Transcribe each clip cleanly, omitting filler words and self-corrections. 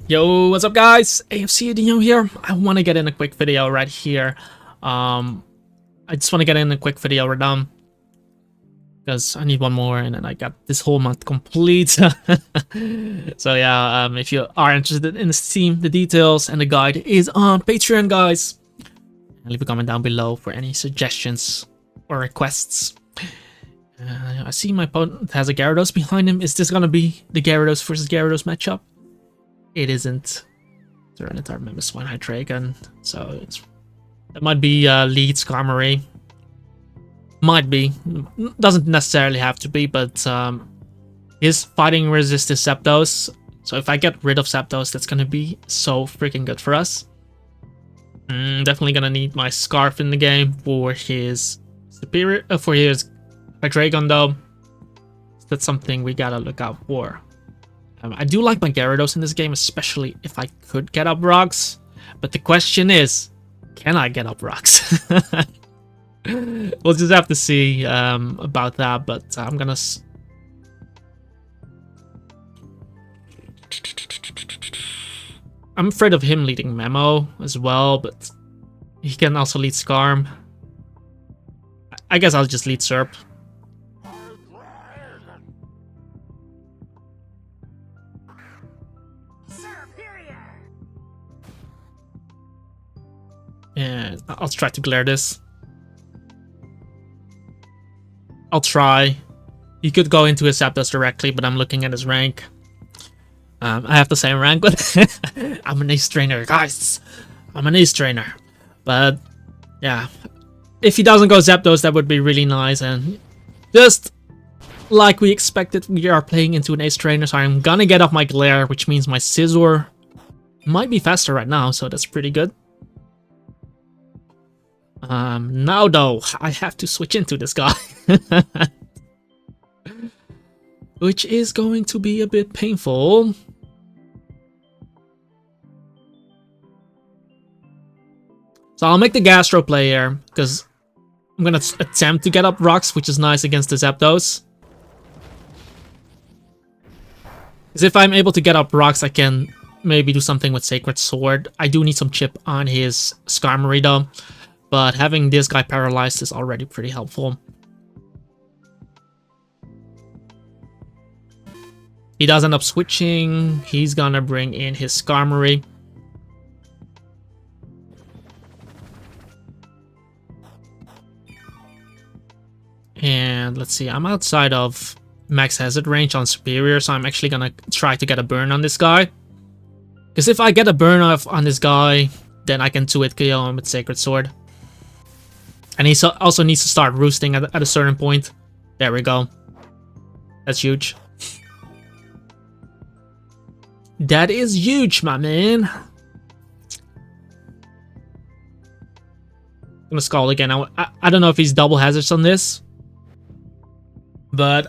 Yo, what's up guys? AFC Dino here. I want to get in a quick video right here. I just want to get in a quick video right now because I need one more and then I got this whole month complete. So yeah, if you are interested in this team, the details and the guide is on Patreon, guys. And leave a comment down below for any suggestions or requests. I see my opponent has a Gyarados behind him. Is this gonna be the Gyarados versus Gyarados matchup? It isn't. Tyranitar Memes One Hydreigon, so it might be lead Skarmory. Might be. Doesn't necessarily have to be, but his fighting resist is Zapdos. So if I get rid of Zapdos, that's gonna be so freaking good for us. Definitely gonna need my Scarf in the game for his Hydreigon though. So that's something we gotta look out for. I do like my Gyarados in this game, especially if I could get up rocks. But the question is, can I get up rocks? We'll just have to see about that, but I'm gonna... I'm afraid of him leading Memo as well, but he can also lead Skarm. I guess I'll just lead Serp. And I'll try to glare this. I'll try. He could go into his Zapdos directly, but I'm looking at his rank. I have the same rank, but I'm an ace trainer, guys. I'm an ace trainer. But yeah, if he doesn't go Zapdos, that would be really nice. And just like we expected, we are playing into an ace trainer, so I'm gonna get off my glare, which means my Scizor might be faster right now, so that's pretty good. Now though, I have to switch into this guy. Which is going to be a bit painful. So I'll make the Gastro play here, because I'm gonna attempt to get up rocks, which is nice against the Zapdos. Because if I'm able to get up rocks, I can maybe do something with Sacred Sword. I do need some chip on his Skarmory though. But having this guy paralyzed is already pretty helpful. He does end up switching. He's gonna bring in his Skarmory. And let's see, I'm outside of max hazard range on Superior, so I'm actually gonna try to get a burn on this guy. Because if I get a burn off on this guy, then I can 2-hit KO him with Sacred Sword. And he also needs to start roosting at a certain point. There we go. That's huge. That is huge, my man. I'm gonna Scald again. I don't know if he's double hazards on this. But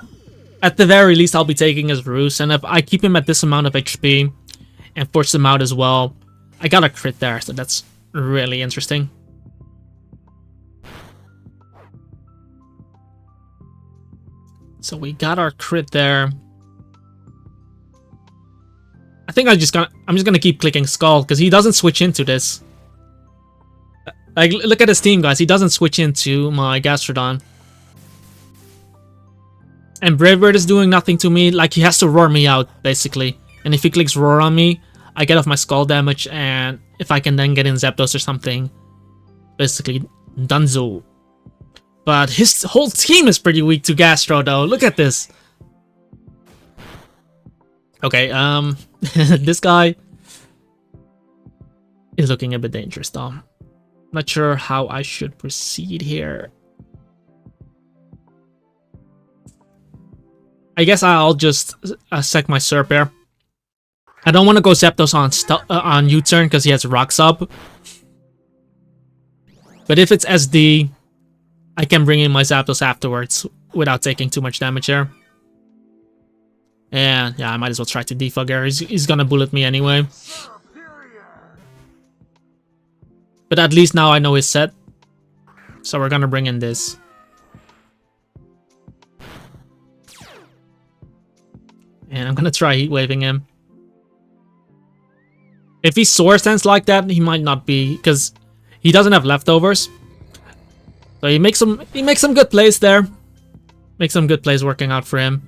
at the very least, I'll be taking his roost. And if I keep him at this amount of HP and force him out as well, I got a crit there. So that's really interesting. So we got our crit there. I think I'm just gonna keep clicking Skull because he doesn't switch into this. Like, look at his team, guys. He doesn't switch into my Gastrodon. And Brave Bird is doing nothing to me. Like, he has to roar me out, basically. And if he clicks Roar on me, I get off my Skull damage. And if I can then get in Zapdos or something, basically, Dunzo. But his whole team is pretty weak to Gastro, though. Look at this. Okay, this guy is looking a bit dangerous, though. Not sure how I should proceed here. I guess I'll just sec my Serp here. I don't want to go Zapdos on U-turn because he has Rocks up. But if it's SD, I can bring in my Zapdos afterwards without taking too much damage here. And yeah, I might as well try to defog here. He's gonna bullet me anyway. But at least now I know his set. So we're gonna bring in this. And I'm gonna try Heat Waving him. If he Sword Dance like that, he might not be, because he doesn't have leftovers. So he makes some good plays there. Makes some good plays working out for him.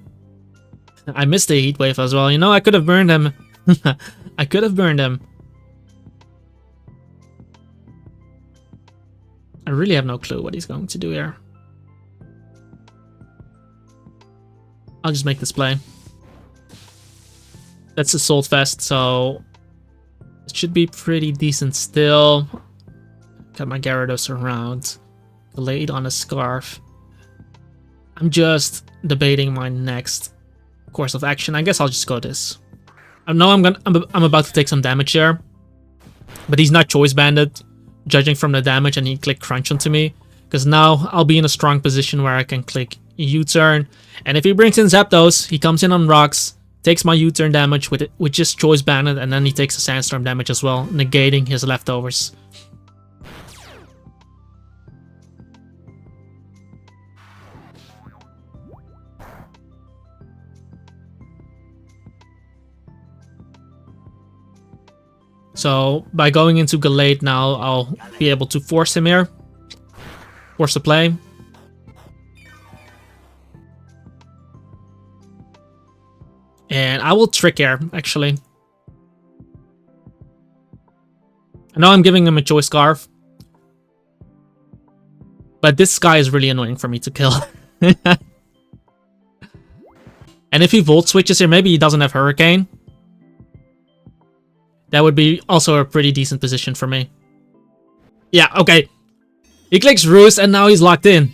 I missed the Heat Wave as well. You know, I could have burned him. I could have burned him. I really have no clue what he's going to do here. I'll just make this play. That's Assault Vest, so it should be pretty decent still. Got my Gyarados around. Gallade on a Scarf. I'm just debating my next course of action. I guess I'll just go this. I know I'm about to take some damage here, but he's not choice banded, judging from the damage, and he clicked Crunch onto me. Because now I'll be in a strong position where I can click U-turn, and if he brings in Zapdos, he comes in on rocks, takes my U-turn damage with just choice banded, and then he takes a Sandstorm damage as well, negating his leftovers. So by going into Gallade now, I'll be able to force him here. Force the play. And I will Trick Air, actually. I know I'm giving him a Choice Scarf. But this guy is really annoying for me to kill. And if he Volt Switches here, maybe he doesn't have Hurricane. That would be also a pretty decent position for me. Yeah, okay. He clicks Roost and now he's locked in.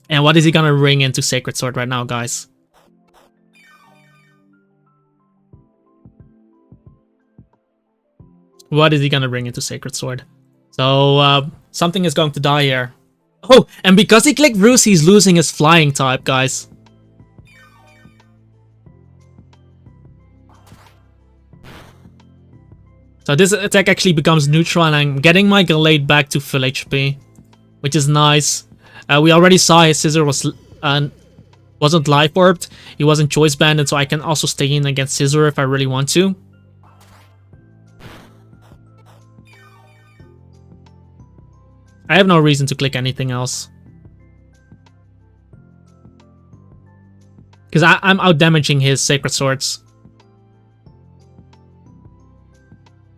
And what is he gonna ring into Sacred Sword right now, guys? What is he gonna bring into Sacred Sword? So, something is going to die here. Oh, and because he clicked Roost, he's losing his Flying type, guys. So this attack actually becomes neutral, and I'm getting my Gallade back to full HP, which is nice. We already saw his Scissor wasn't Life Orbed. He wasn't Choice Banded, so I can also stay in against Scissor if I really want to. I have no reason to click anything else. Because I'm out-damaging his Sacred Swords.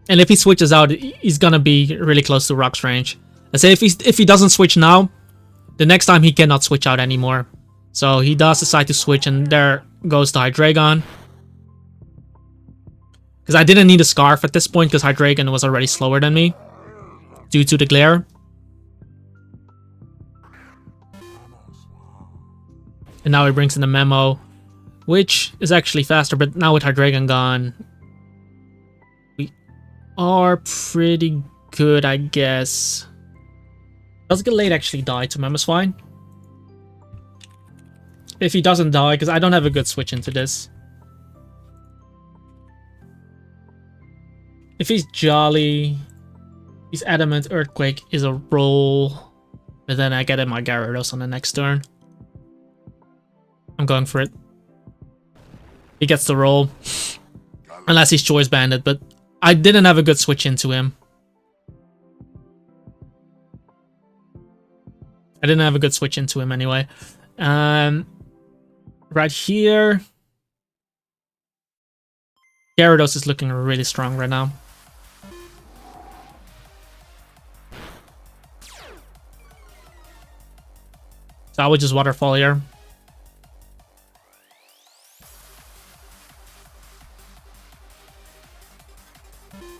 And if he switches out, he's gonna be really close to Rock's range. Let's say if he doesn't switch now, the next time he cannot switch out anymore. So he does decide to switch, and there goes the Hydreigon. Because I didn't need a Scarf at this point, because Hydreigon was already slower than me due to the glare. And now he brings in the Memo, which is actually faster, but now with Hydreigon gone, we are pretty good, I guess. Does Gallade actually die to Mamoswine? If he doesn't die, because I don't have a good switch into this. If he's Jolly, he's Adamant, Earthquake is a roll, but then I get in my Gyarados on the next turn. I'm going for it. He gets the roll. Unless he's Choice Banded, but I didn't have a good switch into him. I didn't have a good switch into him anyway. Right here, Gyarados is looking really strong right now. So I would just Waterfall here.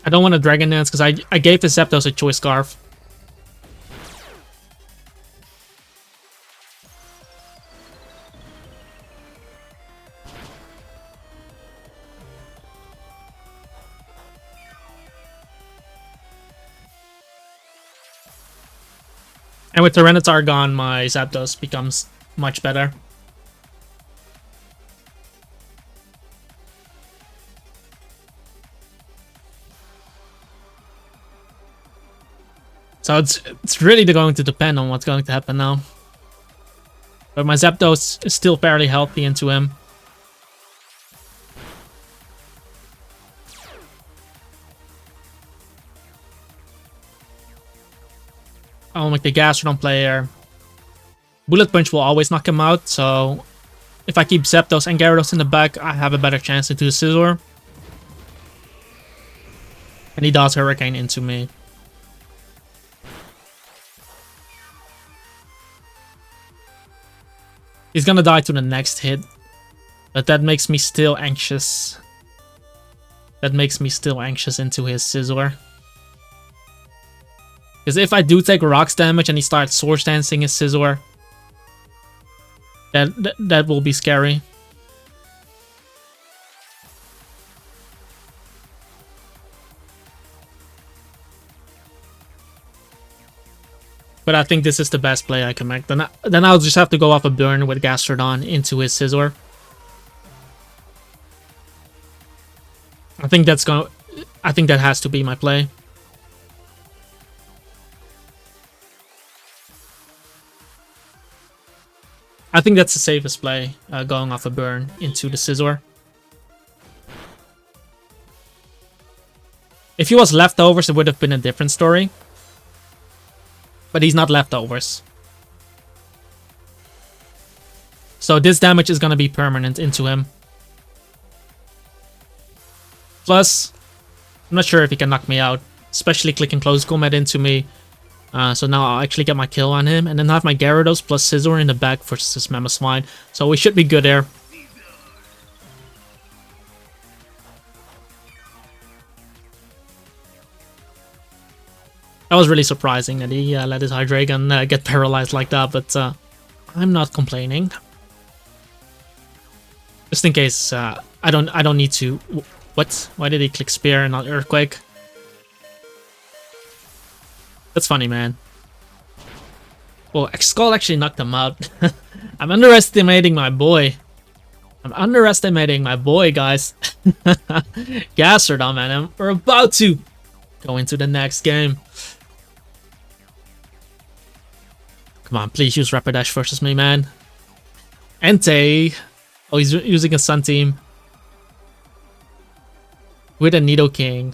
I don't want to Dragon Dance because I gave the Zapdos a Choice Scarf. And with Tyranitar gone, my Zapdos becomes much better. So it's really going to depend on what's going to happen now. But my Zapdos is still fairly healthy into him. I'll make the Gastrodon player. Bullet Punch will always knock him out, so if I keep Zapdos and Gyarados in the back, I have a better chance into the Scizor. And he does Hurricane into me. He's gonna die to the next hit. But that makes me still anxious. That makes me still anxious into his Scizor. Because if I do take rocks damage and he starts Swords Dancing his Scizor, that will be scary. But I think this is the best play I can make. Then I'll just have to go off a burn with Gastrodon into his Scizor. I think that has to be my play. I think that's the safest play, going off a burn into the Scizor. If he was leftovers, it would have been a different story. But he's not leftovers. So this damage is going to be permanent into him. Plus, I'm not sure if he can knock me out, especially clicking Close Combat into me. So now I'll actually get my kill on him, and then have my Gyarados plus Scizor in the back versus Mamoswine. So we should be good there. That was really surprising that he let his Hydreigon get paralyzed like that, but I'm not complaining. Just in case I don't need to. What? Why did he click Spear and not Earthquake? That's funny, man. Well, Skull actually knocked him out. I'm underestimating my boy. I'm underestimating my boy, guys. Gastrodon, man. We're about to go into the next game. Come on, please use Rapidash versus me, man. Entei. Oh, he's using a Sun Team. With a Nidoking.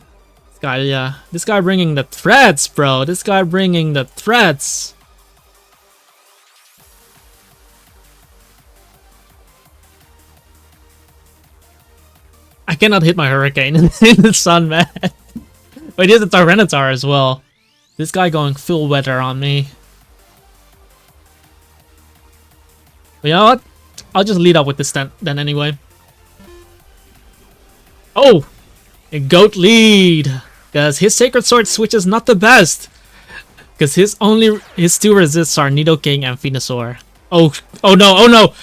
This guy, yeah. This guy bringing the threats, bro. This guy bringing the threats. I cannot hit my Hurricane in the sun, man. Wait, he has a Tyranitar as well. This guy going full weather on me. But you know what? I'll just lead up with this then anyway. Oh! A Goat lead! Because his Sacred Sword switch is not the best. Because his two resists are Nidoking and Venusaur. Oh no, oh no!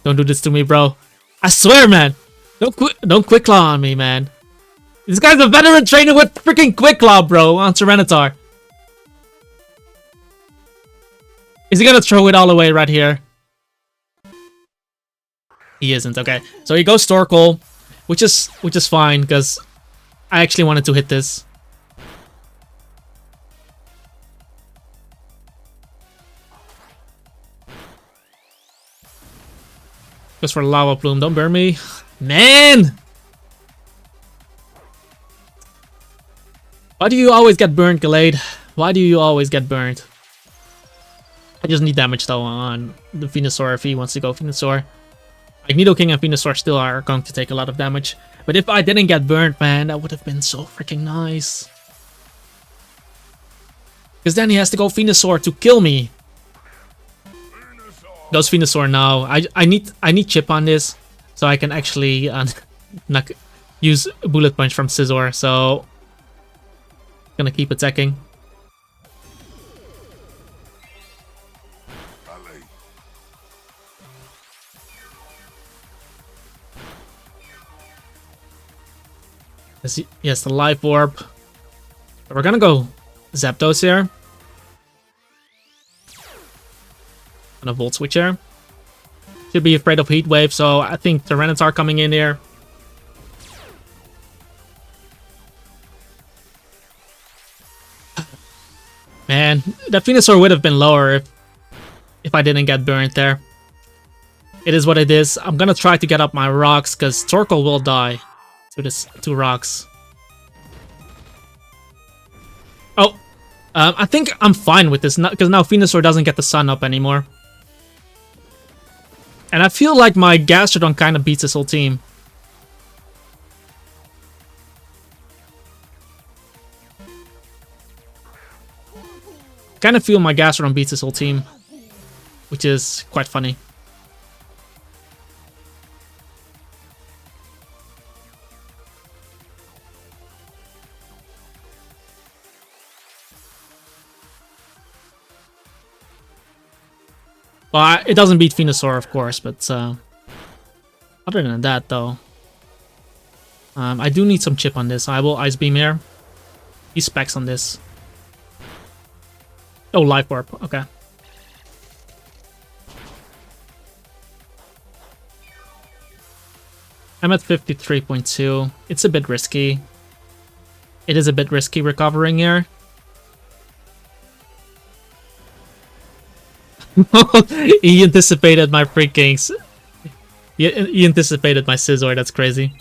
Don't do this to me, bro. I swear, man! Don't Quick Claw on me, man. This guy's a veteran trainer with freaking Quick Claw, bro, on Tyranitar. Is he gonna throw it all away right here? He isn't, okay. So he goes Torkoal, which is fine, because I actually wanted to hit this. Goes for Lava Plume, don't burn me. Man! Why do you always get burnt, Gallade? Why do you always get burnt? I just need damage though on the Venusaur if he wants to go Venusaur. Like Nidoking and Venusaur still are going to take a lot of damage. But if I didn't get burnt, man, that would have been so freaking nice. Because then he has to go Venusaur to kill me. Goes Venusaur now. I need chip on this, so I can actually use Bullet Punch from Scizor. So gonna keep attacking. Yes, the Life Orb. But we're gonna go Zapdos here. On a Volt Switch here. Should be afraid of Heat Wave, so I think Tyranitar coming in here. Man, that Venusaur would have been lower if I didn't get burnt there. It is what it is. I'm gonna try to get up my rocks, because Torkoal will die to this 2 rocks. Oh! I think I'm fine with this, because now Venusaur doesn't get the sun up anymore. And I feel like my Gastrodon kind of beats this whole team. Kind of feel my Gastrodon beats this whole team, which is quite funny. Well, it doesn't beat Venusaur, of course, but other than that, though, I do need some chip on this. I will Ice Beam here. He specs on this. Oh, Life Warp. Okay. I'm at 53.2. It's a bit risky. It is a bit risky recovering here. He anticipated my freaking... He anticipated my Scizor, that's crazy.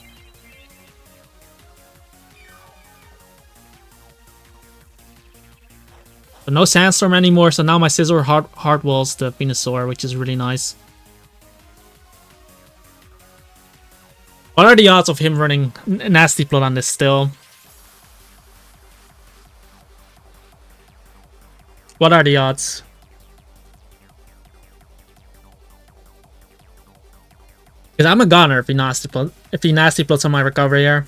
But no Sandstorm anymore, so now my Scizor hard walls the Venusaur, which is really nice. What are the odds of him running Nasty Plot on this still? What are the odds? Because I'm a goner if he nasty plots on my recovery here.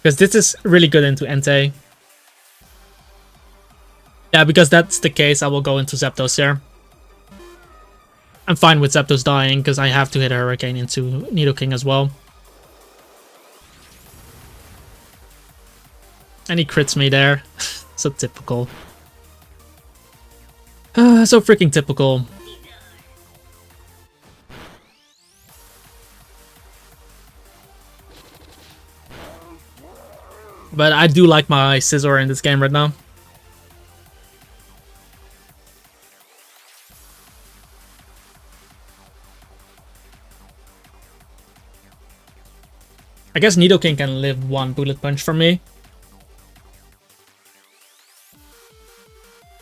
Because this is really good into Entei. Yeah, because that's the case, I will go into Zapdos here. I'm fine with Zapdos dying, because I have to hit a Hurricane into Nidoking as well. And he crits me there. So typical. So freaking typical. But I do like my Scizor in this game right now. I guess Nidoking can live one Bullet Punch from me.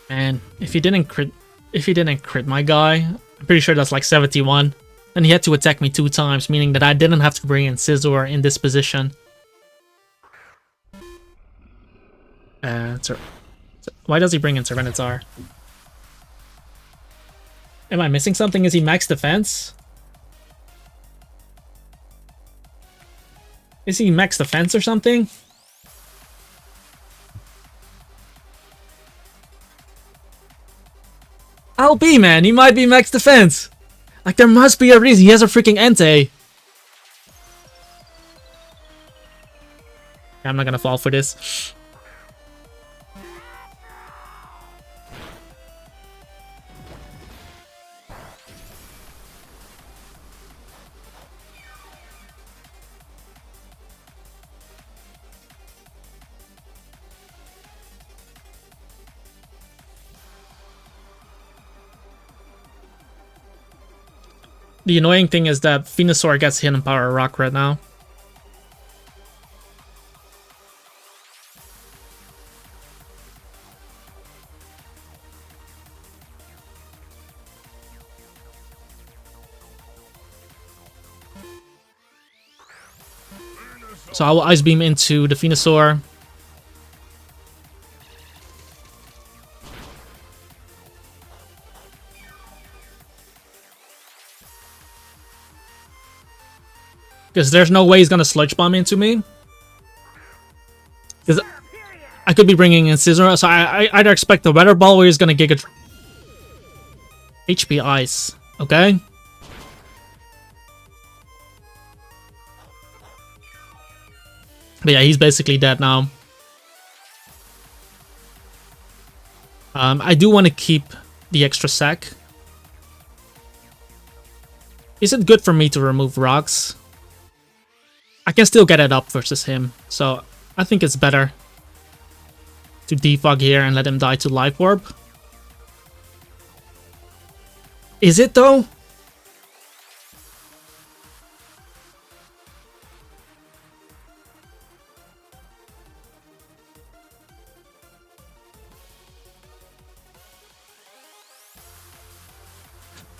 Man, if he didn't crit my guy, I'm pretty sure that's like 71. And he had to attack me 2 times, meaning that I didn't have to bring in Scizor in this position. Why does he bring in Tyranitar? Am I missing something? Is he max defense? Is he max defense or something? I'll be, man. He might be max defense. Like, there must be a reason. He has a freaking Entei. I'm not gonna fall for this. The annoying thing is that Venusaur gets Hidden Power Rock right now. So I will Ice Beam into the Venusaur. Because there's no way he's gonna Sludge Bomb into me. Because I could be bringing in Scizor, so I either expect the Weather Ball or he's gonna Giga... HP Ice, okay? But yeah, he's basically dead now. I do want to keep the extra sack. Is it good for me to remove rocks? I can still get it up versus him, so I think it's better to defog here and let him die to Life Orb. Is it though?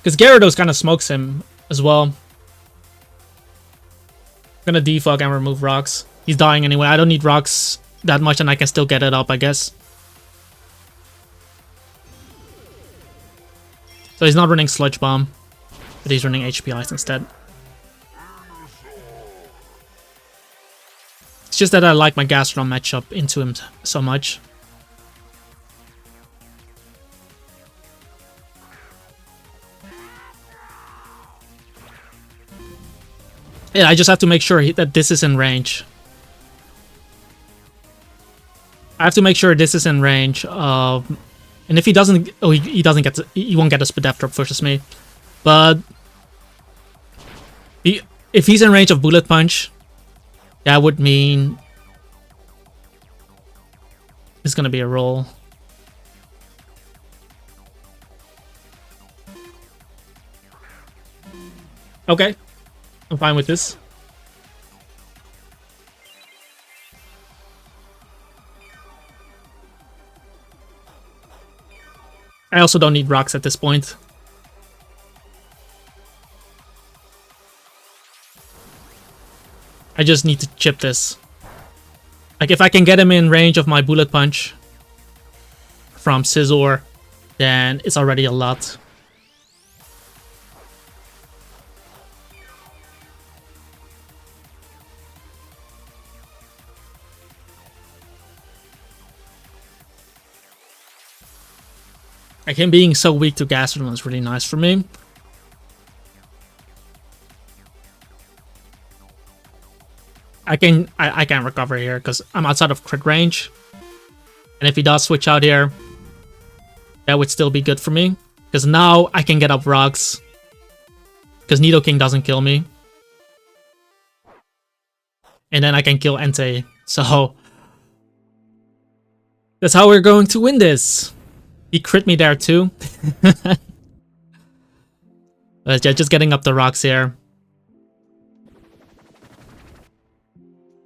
Because Gyarados kind of smokes him as well. I'm gonna defog and remove rocks. He's dying anyway. I don't need rocks that much and I can still get it up, I guess. So he's not running Sludge Bomb, but he's running HP Ice instead. It's just that I like my Gastrodon matchup into him so much. Yeah, I just have to make sure that this is in range. I have to make sure this is in range of... And if he doesn't... Oh, he doesn't get... He won't get a Spadef drop versus me. But... If he's in range of Bullet Punch, that would mean... It's gonna be a roll. Okay. I'm fine with this. I also don't need rocks at this point. I just need to chip this. Like, if I can get him in range of my Bullet Punch from Scizor, then it's already a lot. Like, him being so weak to Gastrodon is really nice for me. I can recover here because I'm outside of crit range. And if he does switch out here, that would still be good for me. Because now I can get up rocks. Because Nidoking doesn't kill me. And then I can kill Entei. So that's how we're going to win this. He crit me there too. But yeah, just getting up the rocks here.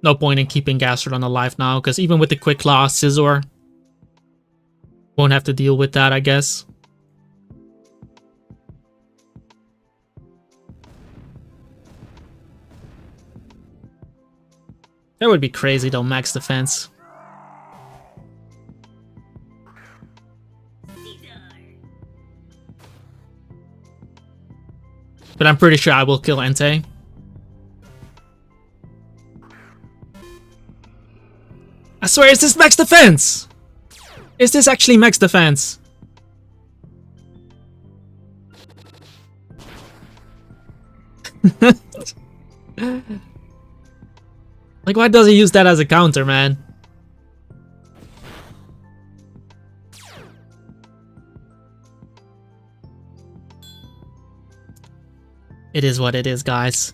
No point in keeping Gastrodon alive now, because even with the Quick Claw, Scizor won't have to deal with that, I guess. That would be crazy though, max defense. But I'm pretty sure I will kill Entei. I swear, is this max defense? Is this actually max defense? Like, why does he use that as a counter, man? It is what it is, guys.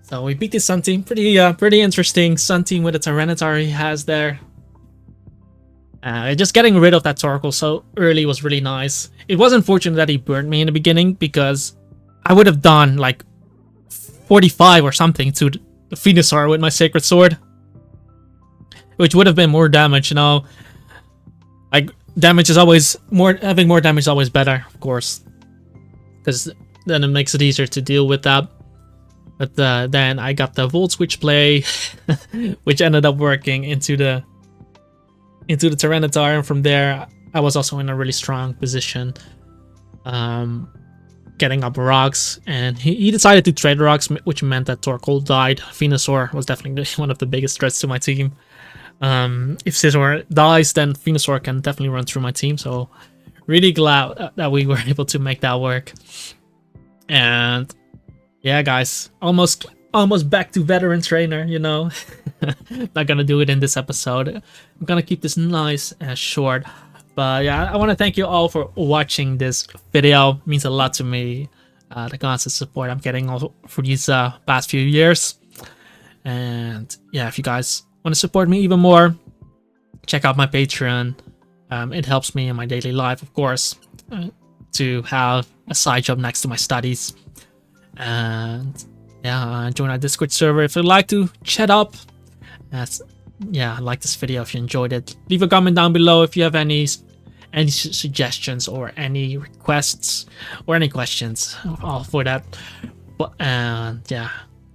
So we beat this Sun team. Pretty interesting Sun team with the Tyranitar he has there. Just getting rid of that Torkoal so early was really nice. It was unfortunate that he burned me in the beginning because I would have done like 45 or something to the Venusaur with my Sacred Sword. Which would have been more damage, you know. Like, damage is always more, having more damage is always better, of course. Because then it makes it easier to deal with that. But then I got the Volt Switch play, which ended up working into the Tyranitar, and from there I was also in a really strong position, getting up rocks, and he decided to trade rocks, which meant that Torkoal died. Venusaur was definitely one of the biggest threats to my team. If Scizor dies, then Venusaur can definitely run through my team, so really glad that we were able to make that work. And yeah, guys, almost back to veteran trainer, you know. Not gonna do it in this episode. I'm gonna keep this nice and short. But yeah, I want to thank you all for watching this video. It means a lot to me, the constant support I'm getting for these past few years. And yeah, if you guys want to support me even more, check out my Patreon. It helps me in my daily life, of course, to have a side job next to my studies. And yeah, join our Discord server if you'd like to chat up. Yeah, like this video if you enjoyed it. Leave a comment down below if you have any any suggestions or any requests or any questions, all for that. But yeah,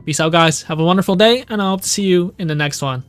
peace out, guys. Have a wonderful day, and I hope to see you in the next one.